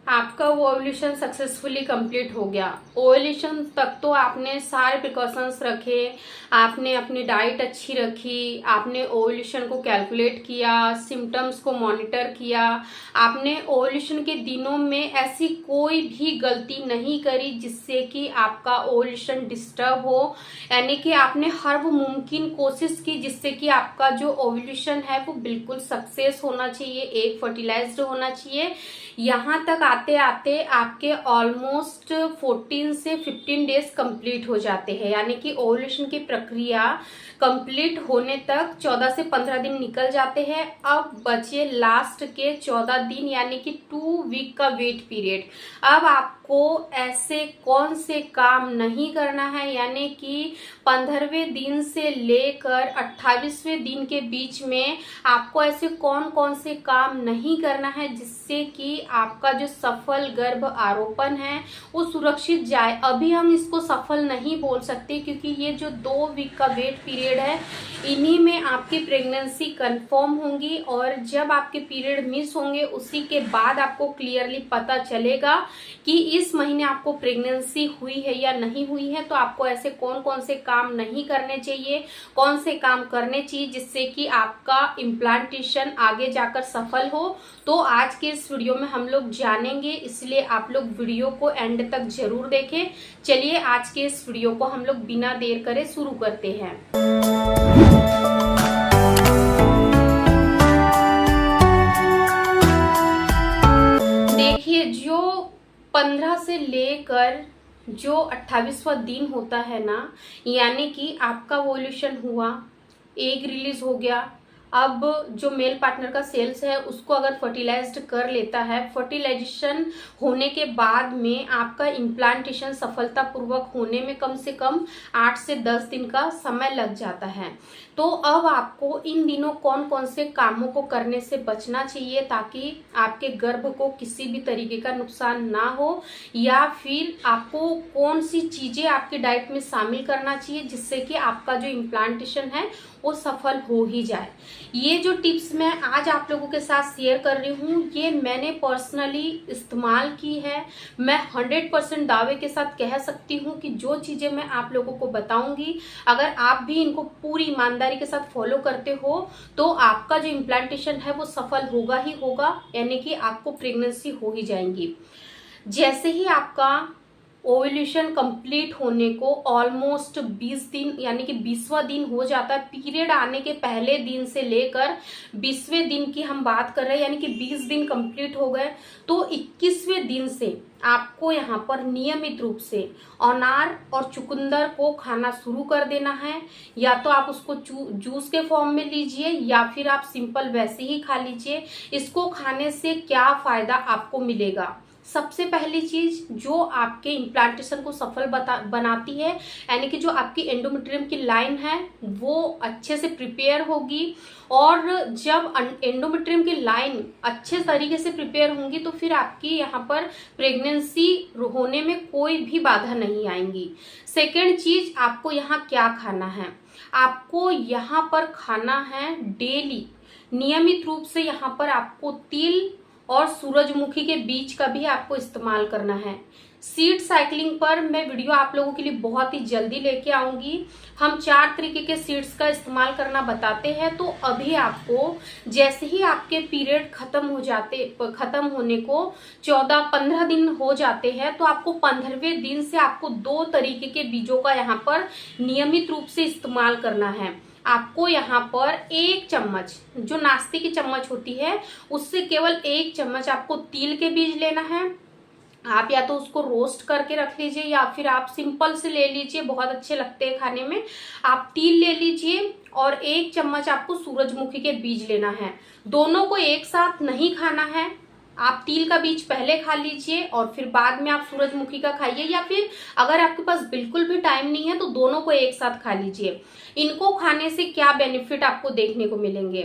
आपका ovulation successfully complete हो गया। ओव्यूलेशन तक तो आपने सारे प्रिकॉशंस रखे, आपने अपनी डाइट अच्छी रखी, आपने ओव्यूलेशन को कैलकुलेट किया, सिम्टम्स को मॉनिटर किया, आपने ओव्यूलेशन के दिनों में ऐसी कोई भी गलती नहीं करी जिससे कि आपका ओव्यूलेशन डिस्टर्ब हो। यानी कि आपने हर वो मुमकिन कोशिश की जिससे कि आपका जो ओव्यूलेशन है वो बिल्कुल सक्सेस होना चाहिए, एक फर्टिलाइज्ड होना चाहिए। यहाँ तक आते आते आपके ऑलमोस्ट 14 से 15 डेज कंप्लीट हो जाते हैं, यानी कि ओव्यूलेशन की प्रक्रिया कंप्लीट होने तक 14 से 15 दिन निकल जाते हैं। अब बचे लास्ट के 14 दिन यानी कि 2 वीक का वेट पीरियड। अब आपको ऐसे कौन से काम नहीं करना है, यानी कि 15वें दिन से लेकर 28वें दिन के बीच में आपको ऐसे कौन कौन से काम नहीं करना है जिससे कि आपका जो सफल गर्भ आरोपण है वो सुरक्षित जाए। अभी हम इसको सफल नहीं बोल सकते क्योंकि ये जो 2 वीक का वेट पीरियड है इन्हीं में आपकी प्रेगनेंसी कंफर्म होंगी, और जब आपके पीरियड मिस होंगे उसी के बाद आपको क्लियरली पता चलेगा कि इस महीने आपको प्रेगनेंसी हुई है या नहीं हुई है। तो आपको ऐसे कौन कौन से काम नहीं करने चाहिए, कौन से काम करने चाहिए जिससे कि आपका इम्प्लांटेशन आगे जाकर सफल हो, तो आज के इस वीडियो में हम लोग जानेंगे। इसलिए आप लोग वीडियो को एंड तक जरूर देखें। चलिए आज के इस वीडियो को हम लोग बिना देर करे शुरू करते हैं। देखिए, जो 15 से लेकर जो 28वां दिन होता है ना, यानी कि आपका ओव्यूलेशन हुआ, एग रिलीज हो गया। अब जो मेल पार्टनर का सेल्स है उसको अगर फर्टिलाइज्ड कर लेता है, फर्टिलाइजेशन होने के बाद में आपका इम्प्लांटेशन सफलतापूर्वक होने में कम से कम 8 से 10 दिन का समय लग जाता है। तो अब आपको इन दिनों कौन कौन से कामों को करने से बचना चाहिए ताकि आपके गर्भ को किसी भी तरीके का नुकसान ना हो, या फिर आपको कौन सी चीजें आपकी डाइट में शामिल करना चाहिए जिससे कि आपका जो इम्प्लांटेशन है वो सफल हो ही जाए। ये जो टिप्स मैं आज आप लोगों के साथ शेयर कर रही हूँ ये मैंने पर्सनली इस्तेमाल की है। मैं 100% दावे के साथ कह सकती हूँ कि जो चीजें मैं आप लोगों को बताऊंगी अगर आप भी इनको पूरी ईमानदारी के साथ फॉलो करते हो तो आपका जो इम्प्लांटेशन है वो सफल होगा ही होगा, यानी कि आपको प्रेगनेंसी हो ही जाएंगी। जैसे ही आपका ओव्यूलेशन कंप्लीट होने को ऑलमोस्ट 20 दिन यानी कि 20वां दिन हो जाता है, पीरियड आने के पहले दिन से लेकर 20वें दिन की हम बात कर रहे हैं, यानी कि 20 दिन कंप्लीट हो गए, तो 21वें दिन से आपको यहाँ पर नियमित रूप से अनार और चुकंदर को खाना शुरू कर देना है। या तो आप उसको जूस के फॉर्म में लीजिए या फिर आप सिंपल वैसे ही खा लीजिए। इसको खाने से क्या फायदा आपको मिलेगा? सबसे पहली चीज जो आपके इम्प्लांटेशन को सफल बनाती है, यानी कि जो आपकी एंडोमेट्रियम की लाइन है वो अच्छे से प्रिपेयर होगी, और जब एंडोमेट्रियम की लाइन अच्छे तरीके से प्रिपेयर होंगी तो फिर आपकी यहाँ पर प्रेगनेंसी होने में कोई भी बाधा नहीं आएंगी। सेकेंड चीज, आपको यहाँ क्या खाना है? आपको यहाँ पर खाना है डेली नियमित रूप से यहाँ पर आपको तिल और सूरजमुखी के बीज का भी आपको इस्तेमाल करना है। सीड साइकिलिंग पर मैं वीडियो आप लोगों के लिए बहुत ही जल्दी लेके आऊंगी। हम 4 तरीके के सीड्स का इस्तेमाल करना बताते हैं। तो अभी आपको जैसे ही आपके पीरियड खत्म होने को 14-15 दिन हो जाते हैं तो आपको 15वें दिन से आपको 2 तरीके के बीजों का यहाँ पर नियमित रूप से इस्तेमाल करना है। आपको यहाँ पर 1 चम्मच, जो नाश्ते की चम्मच होती है उससे केवल 1 चम्मच आपको तिल के बीज लेना है। आप या तो उसको रोस्ट करके रख लीजिए या फिर आप सिंपल से ले लीजिए, बहुत अच्छे लगते हैं खाने में। आप तिल ले लीजिए और 1 चम्मच आपको सूरजमुखी के बीज लेना है। दोनों को एक साथ नहीं खाना है, आप तिल का बीज पहले खा लीजिए और फिर बाद में आप सूरजमुखी का खाइए, या फिर अगर आपके पास बिल्कुल भी टाइम नहीं है तो दोनों को एक साथ खा लीजिए। इनको खाने से क्या बेनिफिट आपको देखने को मिलेंगे?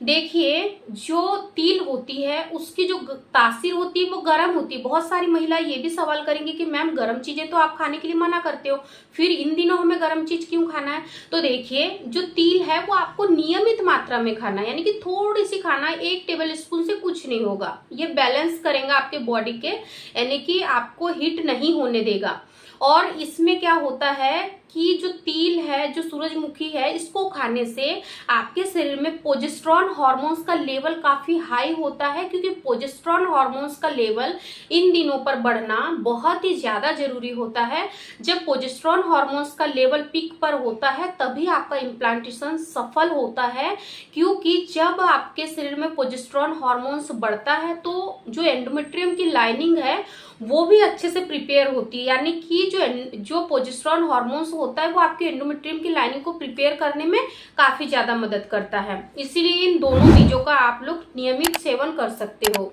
देखिए, जो तिल होती है उसकी जो तासीर होती है वो गर्म होती है। बहुत सारी महिलाएं ये भी सवाल करेंगी कि मैम गर्म चीजें तो आप खाने के लिए मना करते हो, फिर इन दिनों हमें गर्म चीज क्यों खाना है? तो देखिए, जो तिल है वो आपको नियमित मात्रा में खाना है, यानी कि थोड़ी सी खाना है, 1 टेबल स्पून से कुछ नहीं होगा, ये बैलेंस करेगा आपके बॉडी के, यानी कि आपको हीट नहीं होने देगा। और इसमें क्या होता है कि जो तिल है, जो सूरजमुखी है, इसको खाने से आपके शरीर में प्रोजेस्टेरॉन हार्मोन्स का लेवल काफी हाई होता है, क्योंकि प्रोजेस्टेरॉन हार्मोन्स का लेवल इन दिनों पर बढ़ना बहुत ही ज्यादा जरूरी होता है। जब प्रोजेस्टेरॉन हार्मोन्स का लेवल पीक पर होता है तभी आपका इम्प्लांटेशन सफल होता है, क्योंकि जब आपके शरीर में प्रोजेस्टेरॉन हार्मोन्स बढ़ता है तो जो एंडोमेट्रियम की लाइनिंग है वो भी अच्छे से प्रिपेयर होती है, यानी कि जो प्रोजेस्टेरॉन हार्मोन्स होता है वो आपके एंडोमेट्रियम की लाइनिंग को प्रिपेयर करने में काफी ज्यादा मदद करता है। इसीलिए इन दोनों चीजों का आप लोग नियमित सेवन कर सकते हो।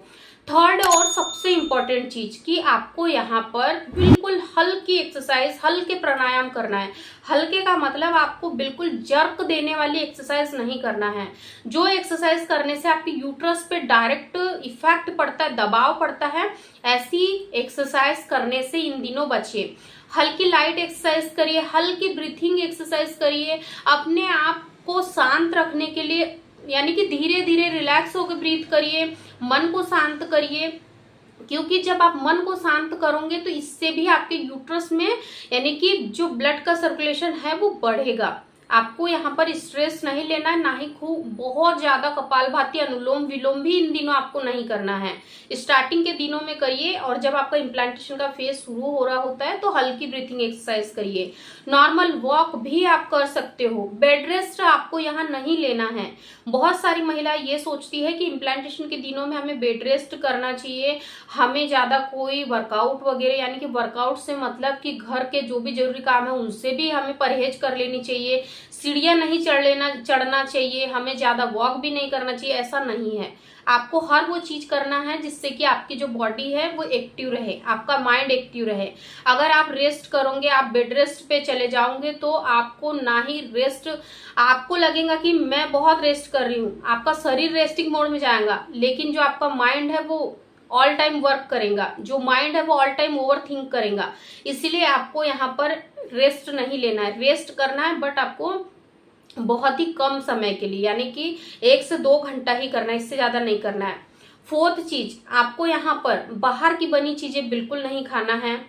थर्ड और सबसे इंपॉर्टेंट चीज कि आपको यहाँ पर बिल्कुल हल्की एक्सरसाइज, हल्के प्राणायाम करना है। हल्के का मतलब आपको बिल्कुल जर्क देने वाली एक्सरसाइज नहीं करना है। जो एक्सरसाइज करने से आपके यूट्रस पे डायरेक्ट इफेक्ट पड़ता है, दबाव पड़ता है, ऐसी एक्सरसाइज करने से इन दिनों बचिए। हल्की लाइट एक्सरसाइज करिए, हल्की ब्रीथिंग एक्सरसाइज करिए, अपने आप को शांत रखने के लिए, यानी कि धीरे धीरे रिलैक्स होकर ब्रीथ करिए, मन को शांत करिए, क्योंकि जब आप मन को शांत करोगे तो इससे भी आपके यूट्रस में यानी कि जो ब्लड का सर्कुलेशन है वो बढ़ेगा। आपको यहाँ पर स्ट्रेस नहीं लेना है, ना ही खूब बहुत ज्यादा कपालभाति, अनुलोम विलोम भी इन दिनों आपको नहीं करना है। स्टार्टिंग के दिनों में करिए, और जब आपका इम्प्लांटेशन का फेज शुरू हो रहा होता है तो हल्की ब्रीथिंग एक्सरसाइज करिए। नॉर्मल वॉक भी आप कर सकते हो। बेड रेस्ट आपको यहाँ नहीं लेना है। बहुत सारी महिला ये सोचती है कि इम्प्लांटेशन के दिनों में हमें बेड रेस्ट करना चाहिए, हमें ज्यादा कोई वर्कआउट वगैरह, यानी कि वर्कआउट से मतलब कि घर के जो भी जरूरी काम है उनसे भी हमें परहेज कर लेनी चाहिए, सीढ़ियां नहीं चढ़ना चाहिए, हमें ज्यादा वॉक भी नहीं करना चाहिए। ऐसा नहीं है। आपको हर वो चीज करना है जिससे कि आपकी जो बॉडी है वो एक्टिव रहे, आपका माइंड एक्टिव रहे। अगर आप रेस्ट करोगे, आप बेड रेस्ट पे चले जाओगे तो आपको ना ही रेस्ट, आपको लगेगा कि मैं बहुत रेस्ट कर रही हूँ, आपका शरीर रेस्टिंग मोड में जाएगा, लेकिन जो आपका माइंड है वो ऑल टाइम वर्क करेगा, जो माइंड है वो ऑल टाइम ओवर थिंक करेगा। इसीलिए आपको यहाँ पर रेस्ट नहीं लेना है। रेस्ट करना है बट आपको बहुत ही कम समय के लिए, यानी कि 1 से 2 घंटा ही करना है, इससे ज्यादा नहीं करना है। फोर्थ चीज, आपको यहाँ पर बाहर की बनी चीजें बिल्कुल नहीं खाना है।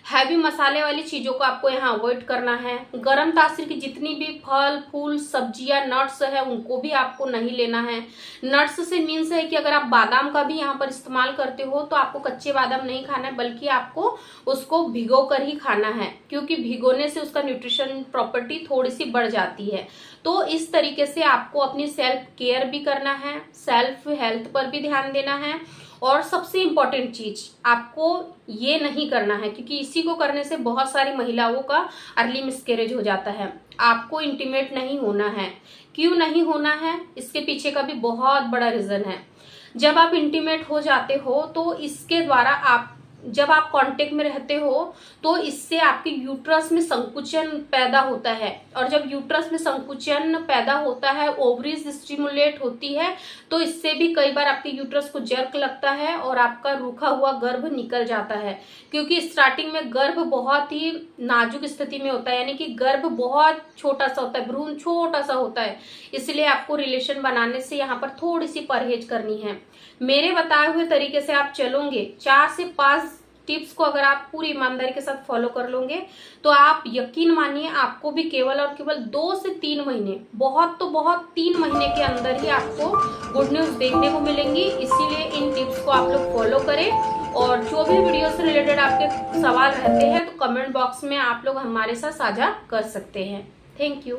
हैवी मसाले वाली चीजों को आपको यहाँ अवॉइड करना है। गर्म तासीर की जितनी भी फल फूल सब्जियां नट्स है उनको भी आपको नहीं लेना है। नट्स से मीन्स है कि अगर आप बादाम का भी यहाँ पर इस्तेमाल करते हो तो आपको कच्चे बादाम नहीं खाना है, बल्कि आपको उसको भिगो कर ही खाना है, क्योंकि भिगोने से उसका न्यूट्रिशन प्रॉपर्टी थोड़ी सी बढ़ जाती है। तो इस तरीके से आपको अपनी सेल्फ केयर भी करना है, सेल्फ हेल्थ पर भी ध्यान देना है। और सबसे इम्पोर्टेंट चीज आपको ये नहीं करना है, क्योंकि इसी को करने से बहुत सारी महिलाओं का अर्ली मिसकैरेज हो जाता है। आपको इंटीमेट नहीं होना है। क्यों नहीं होना है, इसके पीछे का भी बहुत बड़ा रीजन है। जब आप इंटीमेट हो जाते हो तो इसके द्वारा जब आप कांटेक्ट में रहते हो तो इससे आपके यूट्रस में संकुचन पैदा होता है, और जब यूट्रस में संकुचन पैदा होता है, ओवरीज स्टिमुलेट होती है, तो इससे भी कई बार आपके यूट्रस को जर्क लगता है और आपका रूखा हुआ गर्भ निकल जाता है। क्योंकि स्टार्टिंग में गर्भ बहुत ही नाजुक स्थिति में होता है, यानी कि गर्भ बहुत छोटा सा होता है, भ्रूण छोटा सा होता है, इसलिए आपको रिलेशन बनाने से यहाँ पर थोड़ी सी परहेज करनी है। मेरे बताए हुए तरीके से आप चलोगे, 4 से 5 टिप्स को अगर आप पूरी ईमानदारी के साथ फॉलो कर लोगे तो आप यकीन मानिए आपको भी केवल और केवल 2 से 3 महीने, बहुत तो बहुत 3 महीने के अंदर ही आपको गुड न्यूज देखने को मिलेंगी। इसीलिए इन टिप्स को आप लोग फॉलो करें, और जो भी वीडियो से रिलेटेड आपके सवाल रहते हैं तो कमेंट बॉक्स में आप लोग हमारे साथ साझा कर सकते हैं। Thank you.